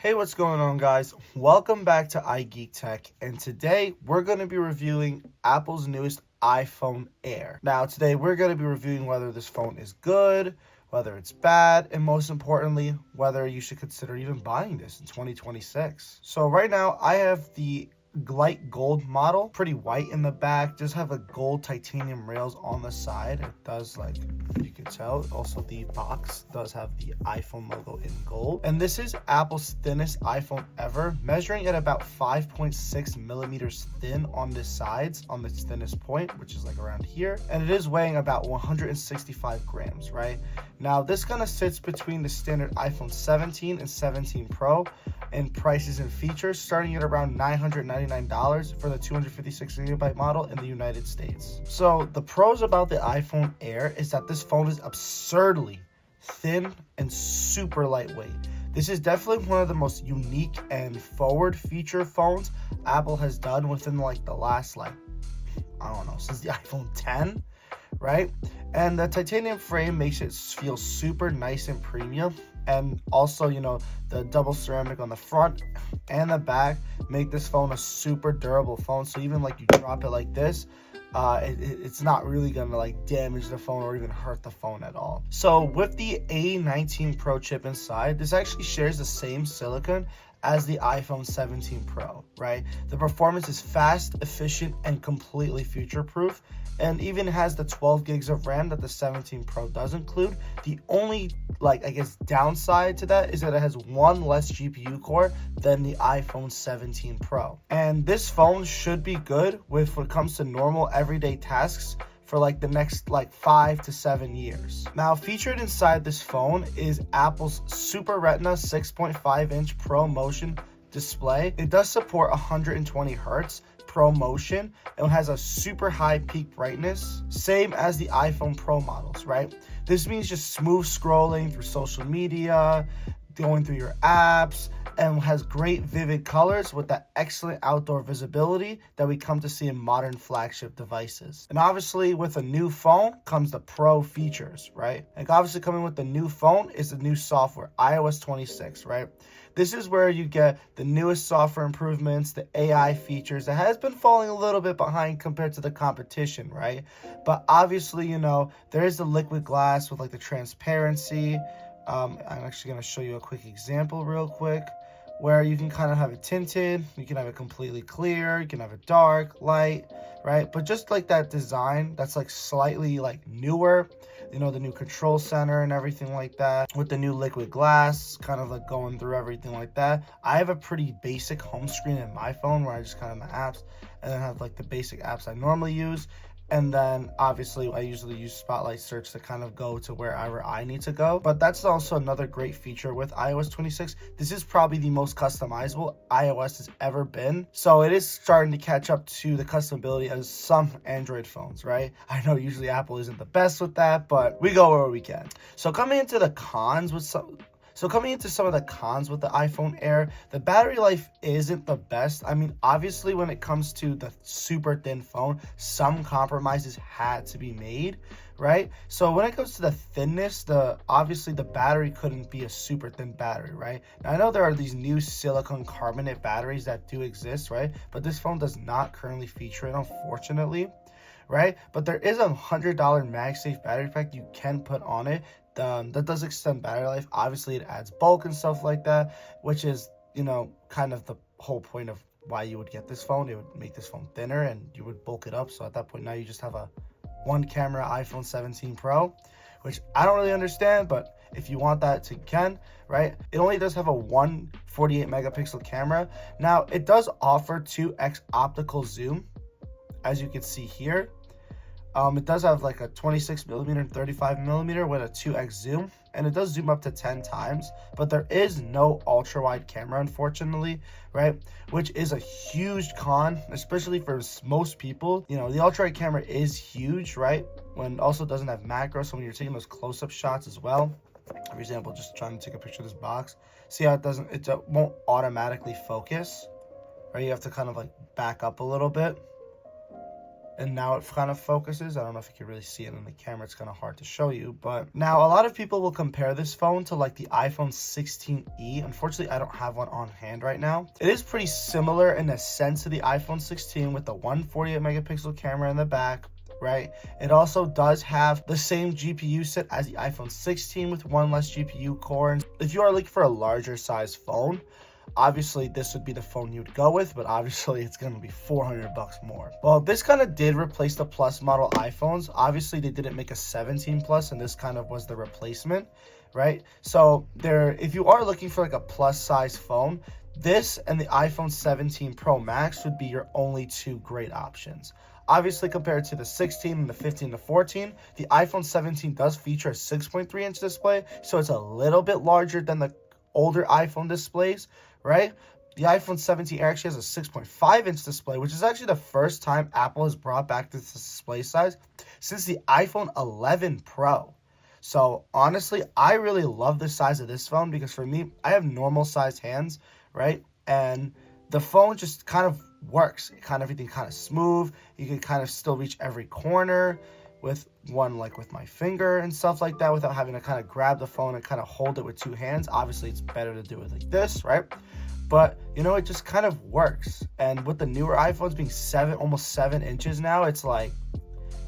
Hey, what's going on, guys? Welcome back to iGeek Tech, and today we're going to be reviewing Apple's newest iPhone Air. Now, today we're going to be reviewing whether this phone is good, whether it's bad, and most importantly, whether you should consider even buying this in 2026. So right now, I have the light gold model, pretty white in the back, just have a gold titanium rails on the side. It does, like you can tell, also the box does have the iPhone logo in gold, and this is Apple's thinnest iPhone ever, measuring at about 5.6 millimeters thin on the sides, on the thinnest point, which is like around here, and it is weighing about 165 grams. Right now, this kind of sits between the standard iPhone 17 and 17 Pro in prices and features, starting at around $999 for the 256GB model in the United States. So the pros about the iPhone Air is that this phone is absurdly thin and super lightweight. This is definitely one of the most unique and forward feature phones Apple has done within like the last, I don't know, since the iPhone 10, right? And the titanium frame makes it feel super nice and premium. And also, the double ceramic on the front and the back make this phone a super durable phone. So even like you drop it like this, it's not really gonna like damage the phone or even hurt the phone at all. So with the A19 Pro chip inside, this actually shares the same silicon as the iPhone 17 Pro, right? The performance is fast, efficient, and completely future-proof, and even has the 12 gigs of RAM that the 17 Pro does include. The only, downside to that is that it has one less GPU core than the iPhone 17 Pro. And this phone should be good when it comes to normal everyday tasks for the next 5 to 7 years. Now, featured inside this phone is Apple's Super Retina 6.5-inch Pro Motion display. It does support 120 Hz Pro Motion and has a super high peak brightness, same as the iPhone Pro models, right? This means just smooth scrolling through social media, going through your apps, and has great vivid colors with that excellent outdoor visibility that we come to see in modern flagship devices. And obviously with a new phone comes the pro features, right? And obviously coming with the new phone is the new software, iOS 26, right? This is where you get the newest software improvements, the AI features that has been falling a little bit behind compared to the competition, right? But obviously, there is the liquid glass with the transparency. I'm actually going to show you a quick example real quick, where you can kind of have it tinted, you can have it completely clear, you can have it dark, light, right? But just that design that's slightly newer, the new control center and everything like that, with the new liquid glass kind of going through everything like that. I have a pretty basic home screen in my phone where I just kind of my apps, and then have the basic apps I normally use. And then obviously I usually use Spotlight Search to kind of go to wherever I need to go. But that's also another great feature with iOS 26. This is probably the most customizable iOS has ever been. So it is starting to catch up to the customability as some Android phones, right? I know usually Apple isn't the best with that, but we go where we can. So coming into some of the cons with the iPhone Air, the battery life isn't the best. I mean, obviously, when it comes to the super thin phone, some compromises had to be made, right? So when it comes to the thinness, obviously the battery couldn't be a super thin battery, right? Now, I know there are these new silicone carbonate batteries that do exist, right? But this phone does not currently feature it, unfortunately, right? But there is a $100 MagSafe battery pack you can put on it. That does extend battery life. Obviously, it adds bulk and stuff like that, which is, kind of the whole point of why you would get this phone. It would make this phone thinner and you would bulk it up. So at that point, now you just have a one camera iPhone 17 Pro, which I don't really understand, but if you want that, you can, right? It only does have a 148 megapixel camera. Now, it does offer 2x optical zoom, as you can see here. It does have a 26 millimeter and 35 millimeter with a 2x zoom, and it does zoom up to 10 times, but there is no ultra wide camera, unfortunately, right? Which is a huge con, especially for most people. The ultra wide camera is huge, right? When it also doesn't have macro, so when you're taking those close-up shots as well, for example, just trying to take a picture of this box, see how it won't automatically focus, right? You have to kind of back up a little bit. And now it kind of focuses. I don't know if you can really see it in the camera. It's kind of hard to show you. But now a lot of people will compare this phone to like the iPhone 16e. Unfortunately, I don't have one on hand right now. It is pretty similar in a sense to the iPhone 16 with the 148 megapixel camera in the back, right? It also does have the same GPU set as the iPhone 16 with one less GPU core. And if you are looking for a larger size phone, obviously this would be the phone you'd go with, but obviously it's going to be $400 more. Well, this kind of did replace the Plus model iPhones. Obviously they didn't make a 17 Plus, and this kind of was the replacement, right? So there, if you are looking for like a plus size phone, this and the iPhone 17 Pro Max would be your only two great options. Obviously, compared to the 16 and the 15 to 14, the iPhone 17 does feature a 6.3-inch display, so it's a little bit larger than the older iPhone displays, right? The iPhone 17 actually has a 6.5-inch display, which is actually the first time Apple has brought back this display size since the iPhone 11 Pro. So honestly, I really love the size of this phone because for me, I have normal sized hands, right? And the phone just kind of works. Everything kind of smooth. You can kind of still reach every corner with one, like with my finger and stuff like that, without having to kind of grab the phone and kind of hold it with two hands. Obviously, it's better to do it like this, right? But you know, it just kind of works. And with the newer iPhones being almost 7 inches now, it's like,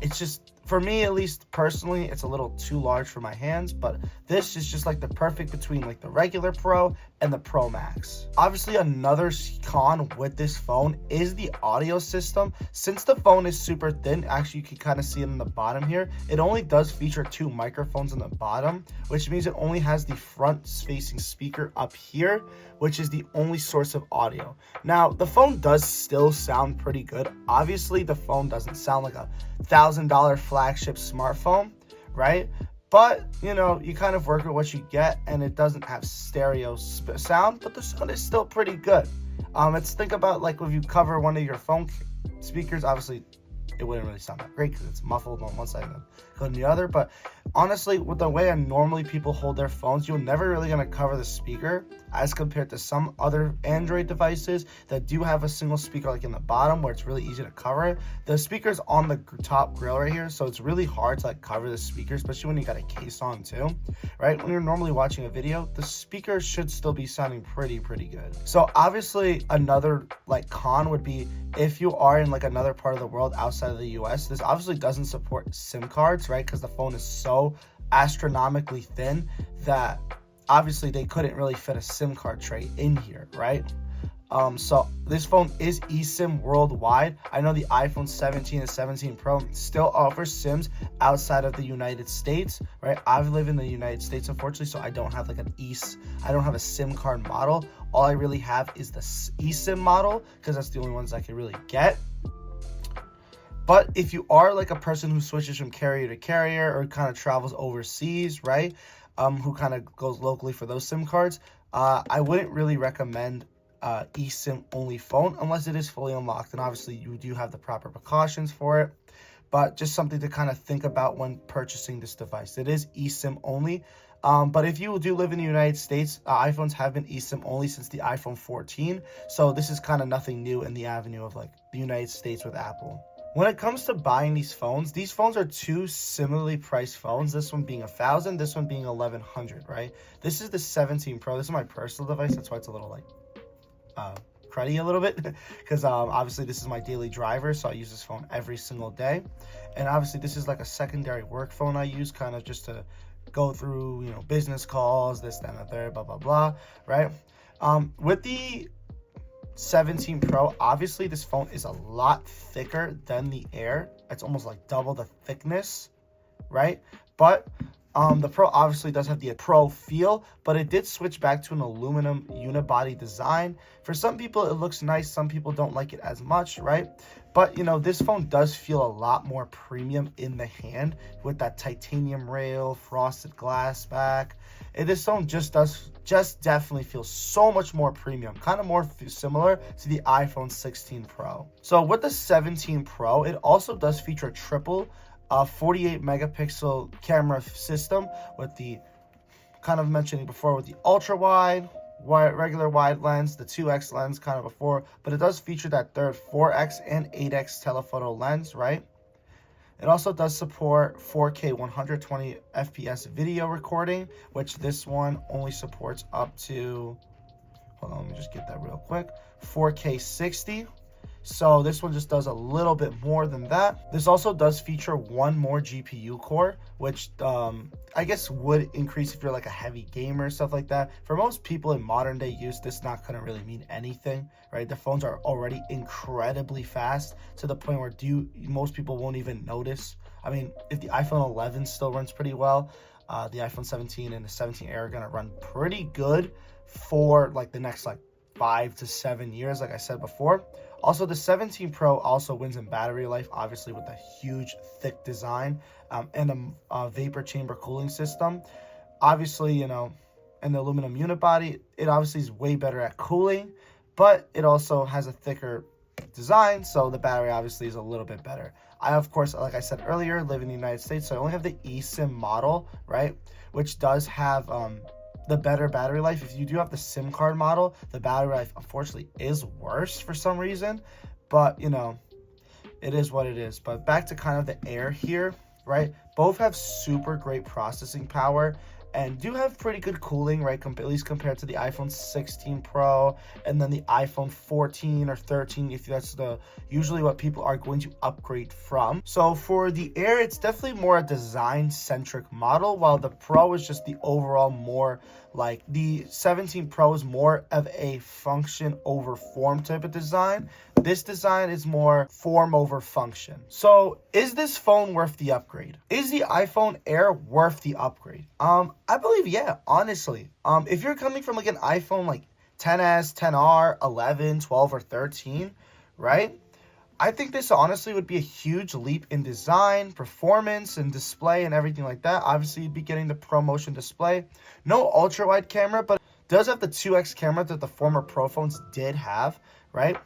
it's just, for me at least personally, it's a little too large for my hands, but this is just like the perfect between like the regular Pro and the Pro Max. Obviously, another con with this phone is the audio system. Since the phone is super thin, actually you can kind of see it in the bottom here, it only does feature 2 microphones in the bottom, which means it only has the front facing speaker up here, which is the only source of audio. Now, the phone does still sound pretty good. Obviously, the phone doesn't sound like a $1,000 flagship smartphone, right? But, you know, you kind of work with what you get, and it doesn't have stereo sound, but the sound is still pretty good. Let's think about, like, if you cover one of your phone speakers, obviously it wouldn't really sound that great because it's muffled on one side and on the other. But honestly, with the way normally people hold their phones, you're never really going to cover the speaker as compared to some other Android devices that do have a single speaker like in the bottom where it's really easy to cover it. The speaker's on the top grill right here, so it's really hard to like cover the speaker, especially when you got a case on too, right? When you're normally watching a video, the speaker should still be sounding pretty good. So obviously another like con would be if you are in like another part of the world outside of the US, this obviously doesn't support SIM cards, right? Because the phone is so astronomically thin that obviously they couldn't really fit a SIM card tray in here, right? So this phone is eSIM worldwide. I know the iPhone 17 and 17 Pro still offers SIMs outside of the United States, right? I live in the United States, unfortunately, so I don't have like I don't have a SIM card model. All I really have is the eSIM model because that's the only ones I can really get. But if you are like a person who switches from carrier to carrier or kind of travels overseas, right? Who kind of goes locally for those SIM cards, I wouldn't really recommend eSIM only phone unless it is fully unlocked, and obviously you do have the proper precautions for it, but just something to kind of think about when purchasing this device. It is eSIM only, but if you do live in the United States, iPhones have been eSIM only since the iPhone 14, so this is kind of nothing new in the avenue of like the United States with Apple. When it comes to buying these phones are two similarly priced phones. This one being $1,000, this one being $1,100, right? This is the 17 Pro. This is my personal device. That's why it's a little like cruddy a little bit because obviously this is my daily driver, so I use this phone every single day. And obviously this is like a secondary work phone I use kind of just to go through, you know, business calls, this, that, and the third, blah, blah, blah, right? With the 17 Pro, obviously this phone is a lot thicker than the Air. It's almost like double the thickness, right? But the Pro obviously does have the Pro feel, but it did switch back to an aluminum unibody design. For some people it looks nice, some people don't like it as much, right? But you know, this phone does feel a lot more premium in the hand with that titanium rail, frosted glass back. And this phone just definitely feels so much more premium, kind of more similar to the iPhone 16 Pro. So with the 17 Pro, it also does feature a triple 48 megapixel camera system with the kind of mentioning before with the ultra wide, regular wide lens, the 2x lens kind of before, but it does feature that third 4x and 8x telephoto lens, right? It also does support 4K 120 FPS video recording, which this one only supports up to, hold on, let me just get that real quick, 4K 60. So this one just does a little bit more than that. This also does feature one more GPU core, which I guess would increase if you're like a heavy gamer and stuff like that. For most people in modern day use, this not gonna really mean anything, right? The phones are already incredibly fast to the point where most people won't even notice. I mean, if the iPhone 11 still runs pretty well, the iPhone 17 and the 17 Air are gonna run pretty good for like the next like 5 to 7 years, like I said before. Also, the 17 Pro also wins in battery life, obviously with a huge, thick design and a vapor chamber cooling system. Obviously, you know, and the aluminum unibody, it obviously is way better at cooling, but it also has a thicker design, so the battery obviously is a little bit better. I, of course, like I said earlier, live in the United States, so I only have the eSIM model, right, which does have the better battery life. If you do have the SIM card model, the battery life unfortunately is worse for some reason, but you know, it is what it is. But back to kind of the Air here, right? Both have super great processing power and do have pretty good cooling, right? At least compared to the iPhone 16 Pro and then the iPhone 14 or 13, if that's usually what people are going to upgrade from. So for the Air, it's definitely more a design-centric model, while the Pro is just the overall more like the 17 Pro is more of a function over form type of design. This design is more form over function. So is this phone worth the upgrade? Is the iPhone Air worth the upgrade? I believe, yeah, honestly. If you're coming from like an iPhone like 10s, 10R, 11, 12, or 13, right? I think this honestly would be a huge leap in design, performance, and display and everything like that. Obviously, you'd be getting the ProMotion display. No ultra-wide camera, but it does have the 2x camera that the former Pro phones did have, right?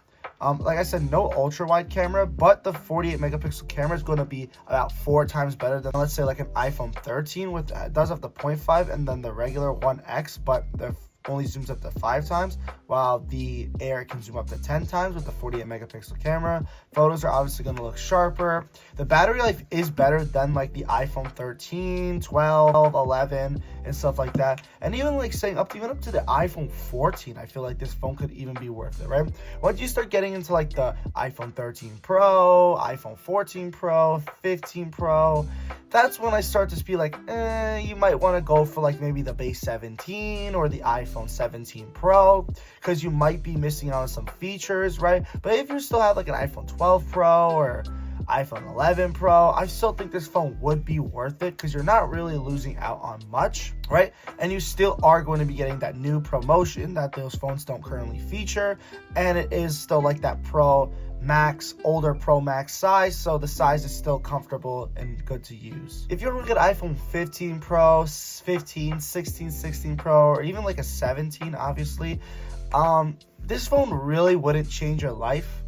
Like I said, no ultra-wide camera, but the 48 megapixel camera is going to be about 4 times better than, let's say, like an iPhone 13, with does have the 0.5 and then the regular 1x, but the only zooms up to 5 times, while the Air can zoom up to 10 times with the 48 megapixel camera. Photos are obviously going to look sharper. The battery life is better than like the iPhone 13, 12, 11, and stuff like that. And even like saying even up to the iPhone 14, I feel like this phone could even be worth it, right? Once you start getting into like the iPhone 13 Pro, iPhone 14 Pro, 15 Pro, that's when I start to be like, you might want to go for like maybe the base 17 or the iPhone 17 Pro, because you might be missing out on some features, right? But if you still have like an iPhone 12 Pro or iPhone 11 Pro, I still think this phone would be worth it, because you're not really losing out on much, right? And you still are going to be getting that new ProMotion that those phones don't currently feature, and it is still like that Pro Max, older Pro Max size, so the size is still comfortable and good to use. If you're looking at iPhone 15 Pro, 15, 16, 16 Pro, or even like a 17, obviously, this phone really wouldn't change your life.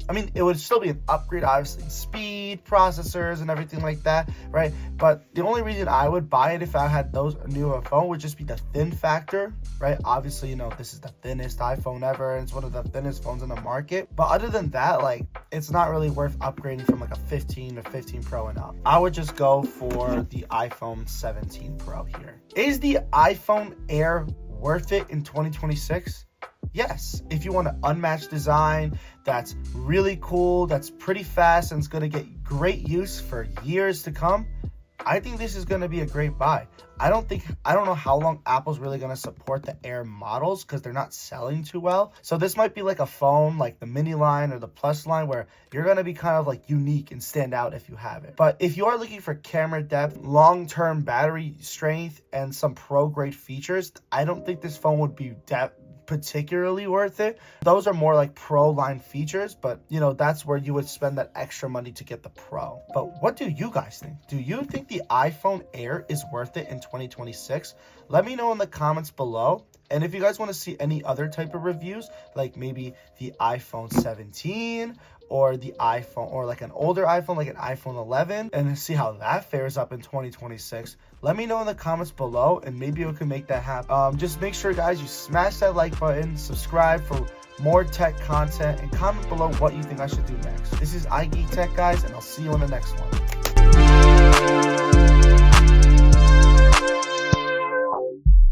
I mean, it would still be an upgrade, obviously, in speed, processors, and everything like that, right? But the only reason I would buy it if I had those newer phone would just be the thin factor, right? Obviously, you know, this is the thinnest iPhone ever, and it's one of the thinnest phones in the market. But other than that, like, it's not really worth upgrading from like a 15 to 15 Pro and up. I would just go for the iPhone 17 Pro here. Is the iPhone Air worth it in 2026? Yes, if you want an unmatched design that's really cool, that's pretty fast, and it's going to get great use for years to come, I think this is going to be a great buy. I don't know how long Apple's really going to support the Air models, because they're not selling too well. So this might be like a phone like the mini line or the plus line, where you're going to be kind of like unique and stand out if you have it. But if you are looking for camera depth, long-term battery strength, and some pro-grade features, I don't think this phone would be particularly worth it. Those are more like Pro line features, but you know, that's where you would spend that extra money to get the Pro. But what do you guys think? Do you think the iPhone Air is worth it in 2026? Let me know in the comments below. And if you guys want to see any other type of reviews, like maybe the iPhone 17 or the iPhone, or like an older iPhone, like an iPhone 11, and see how that fares up in 2026, let me know in the comments below, and maybe we can make that happen. Just make sure, guys, you smash that like button, subscribe for more tech content, and comment below what you think I should do next. This is iGeek Tech, guys, and I'll see you on the next one.